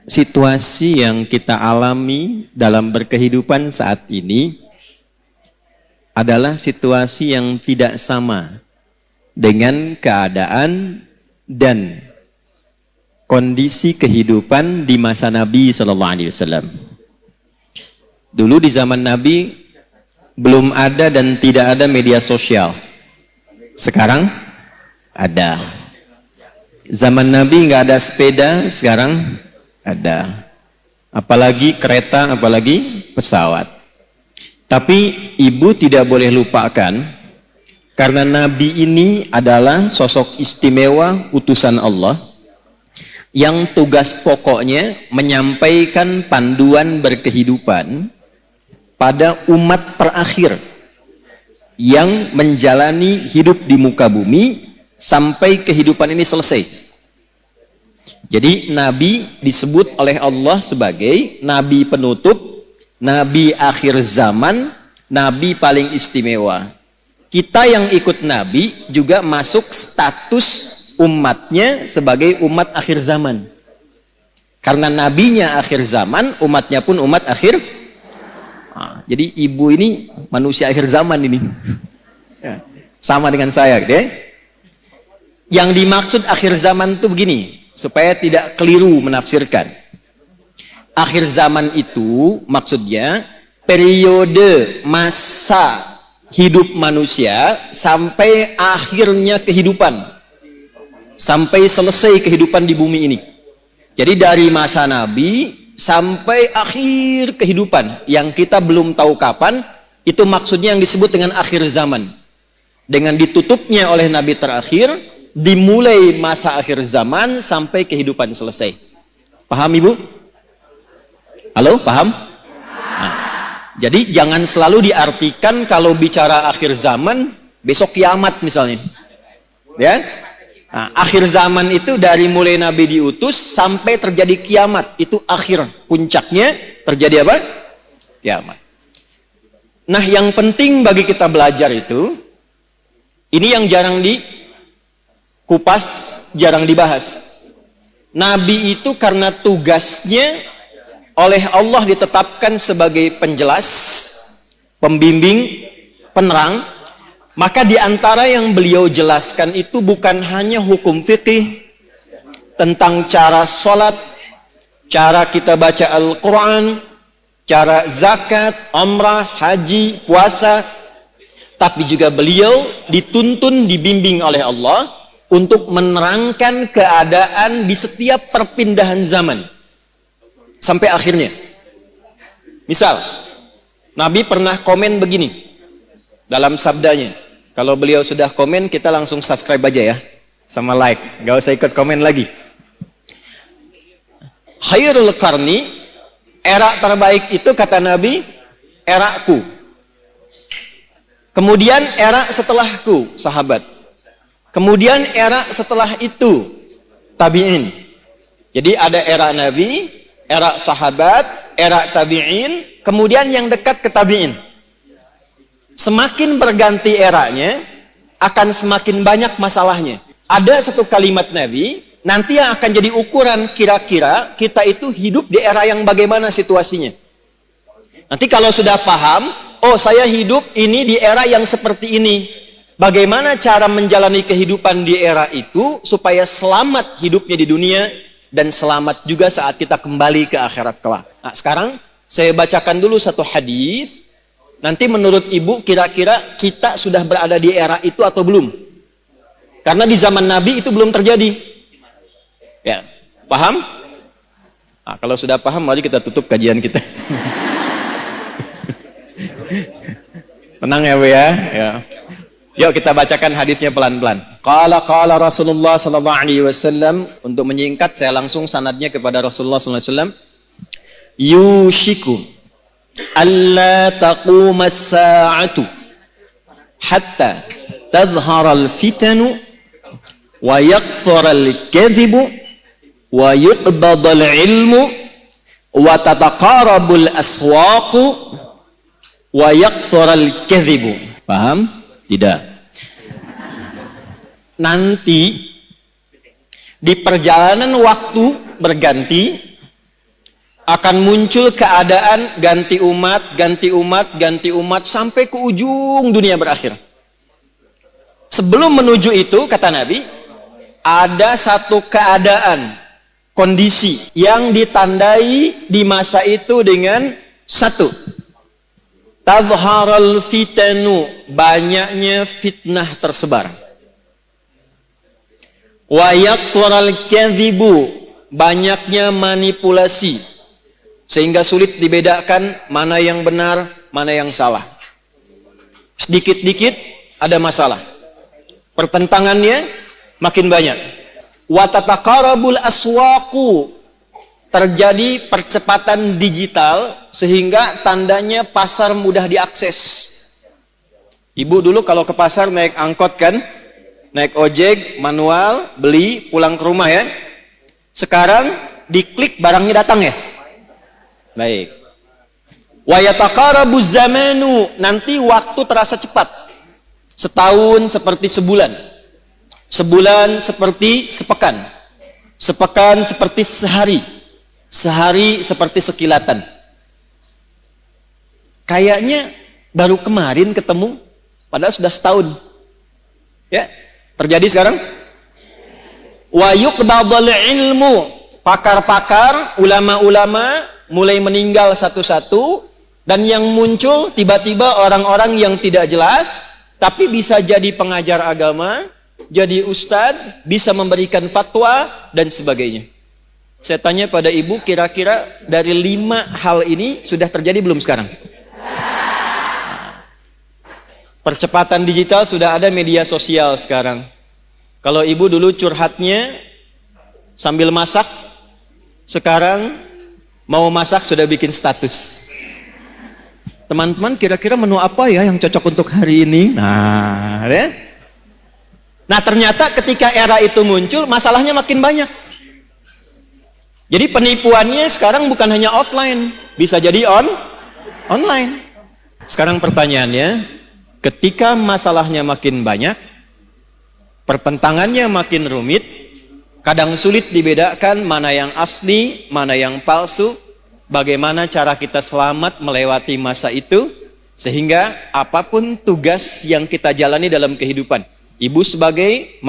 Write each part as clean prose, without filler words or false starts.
situasi yang kita alami dalam berkehidupan saat ini adalah situasi yang tidak sama dengan keadaan dan kondisi kehidupan di masa Nabi Sallallahu Alaihi Wasallam. Dulu di zaman Nabi belum ada dan tidak ada media sosial. Sekarang ada. Zaman Nabi nggak ada sepeda, sekarang ada. Apalagi kereta, apalagi pesawat. Tapi ibu tidak boleh lupakan, karena Nabi ini adalah sosok istimewa utusan Allah yang tugas pokoknya menyampaikan panduan berkehidupan pada umat terakhir yang menjalani hidup di muka bumi sampai kehidupan ini selesai. Jadi Nabi disebut oleh Allah sebagai Nabi penutup, Nabi akhir zaman, Nabi paling istimewa. Kita yang ikut Nabi juga masuk status umatnya sebagai umat akhir zaman. Karena nabinya akhir zaman, umatnya pun umat akhir. Jadi ibu ini manusia akhir zaman ini. Sama dengan saya, gitu ya. Yang dimaksud akhir zaman itu begini, supaya tidak keliru menafsirkan. Akhir zaman itu maksudnya periode masa hidup manusia sampai akhirnya kehidupan. Sampai selesai kehidupan di bumi ini. Jadi dari masa Nabi sampai akhir kehidupan yang kita belum tahu kapan, itu maksudnya yang disebut dengan akhir zaman. Dengan ditutupnya oleh Nabi terakhir, dimulai masa akhir zaman sampai kehidupan selesai. Paham Ibu? Halo, paham? Nah, jadi jangan selalu diartikan kalau bicara akhir zaman besok kiamat misalnya. Ya? Nah, akhir zaman itu dari mulai Nabi diutus sampai terjadi kiamat, itu akhir, puncaknya terjadi apa? Kiamat. Nah, yang penting bagi kita belajar itu, ini yang jarang dikupas, jarang dibahas. Nabi itu karena tugasnya oleh Allah ditetapkan sebagai penjelas, pembimbing, penerang, maka di antara yang beliau jelaskan itu bukan hanya hukum fikih tentang cara sholat, cara kita baca Al-Quran, cara zakat, umrah, haji, puasa, tapi juga beliau dituntun, dibimbing oleh Allah untuk menerangkan keadaan di setiap perpindahan zaman sampai akhirnya. Misal, Nabi pernah komen begini dalam sabdanya. Kalau beliau sudah komen, kita langsung subscribe aja ya, sama like, gak usah ikut komen lagi. Khairul qarni, era terbaik itu kata Nabi, eraku. Kemudian era setelahku, sahabat. Kemudian era setelah itu, tabi'in. Jadi ada era Nabi, era sahabat, era tabi'in, kemudian yang dekat ke tabi'in. Semakin berganti eranya, akan semakin banyak masalahnya. Ada satu kalimat Nabi, nanti yang akan jadi ukuran kira-kira kita itu hidup di era yang bagaimana situasinya. Nanti kalau sudah paham, oh saya hidup ini di era yang seperti ini. Bagaimana cara menjalani kehidupan di era itu, supaya selamat hidupnya di dunia, dan selamat juga saat kita kembali ke akhirat kelak. Nah, sekarang saya bacakan dulu satu hadis. Nanti menurut Ibu kira-kira kita sudah berada di era itu atau belum? Karena di zaman Nabi itu belum terjadi. Ya, paham? Nah, kalau sudah paham, mari kita tutup kajian kita. Tenang ya Bu ya. Ya. Yuk kita bacakan hadisnya pelan-pelan. Qala Rasulullah sallallahu alaihi wasallam. Untuk menyingkat saya langsung sanadnya kepada Rasulullah sallallahu alaihi wasallam. Yushiku alla taquma as-sa'atu hatta tadhhara al-fitanu wa yakthura al-kadhibu wa yuqbada al-ilmu wa tataqarabu al-aswaqu wa yakthura al-kadhibu. Paham? Tidak. Nanti di perjalanan waktu berganti, Akan muncul keadaan ganti umat, ganti umat, ganti umat sampai ke ujung dunia berakhir. Sebelum menuju itu, kata Nabi, ada satu keadaan, kondisi yang ditandai di masa itu dengan satu, tadharal fitanu, banyaknya fitnah tersebar. Wa yakthurul kadhibu, banyaknya manipulasi. Sehingga sulit dibedakan mana yang benar, mana yang salah. Sedikit-dikit ada masalah. Pertentangannya makin banyak. Wa tataqarabul aswaqu, terjadi percepatan digital sehingga tandanya pasar mudah diakses. Ibu dulu kalau ke pasar naik angkot kan, naik ojek, manual, beli, pulang ke rumah ya. Sekarang diklik barangnya datang ya. Baik. Wa yataqarabuz zamanu, nanti waktu terasa cepat. Setahun seperti sebulan. Sebulan seperti sepekan. Sepekan seperti sehari. Sehari seperti sekilatan. Kayaknya baru kemarin ketemu, padahal sudah setahun. Ya, terjadi sekarang. Wa yuqbadul ilmu, pakar-pakar, ulama-ulama mulai meninggal satu-satu, dan yang muncul tiba-tiba orang-orang yang tidak jelas, tapi bisa jadi pengajar agama, jadi ustadz, bisa memberikan fatwa, dan sebagainya. Saya tanya pada ibu, kira-kira dari 5 hal ini sudah terjadi belum sekarang? Percepatan digital, sudah ada media sosial sekarang. Kalau ibu dulu curhatnya sambil masak, sekarang mau masak sudah bikin status. Teman-teman, kira-kira menu apa ya yang cocok untuk hari ini? Nah, ya? Nah, ternyata ketika era itu muncul, masalahnya makin banyak. Jadi penipuannya sekarang bukan hanya offline, bisa jadi online. Sekarang pertanyaannya, ketika masalahnya makin banyak, pertentangannya makin rumit, kadang sulit dibedakan mana yang asli, mana yang palsu. Bagaimana cara kita selamat melewati masa itu, sehingga apapun tugas yang kita jalani dalam kehidupan, ibu sebagai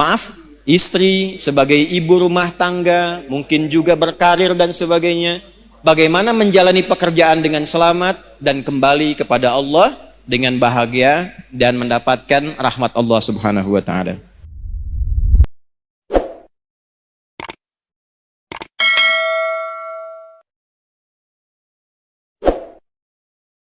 istri, sebagai ibu rumah tangga, mungkin juga berkarir dan sebagainya, bagaimana menjalani pekerjaan dengan selamat dan kembali kepada Allah dengan bahagia dan mendapatkan rahmat Allah Subhanahu wa ta'ala.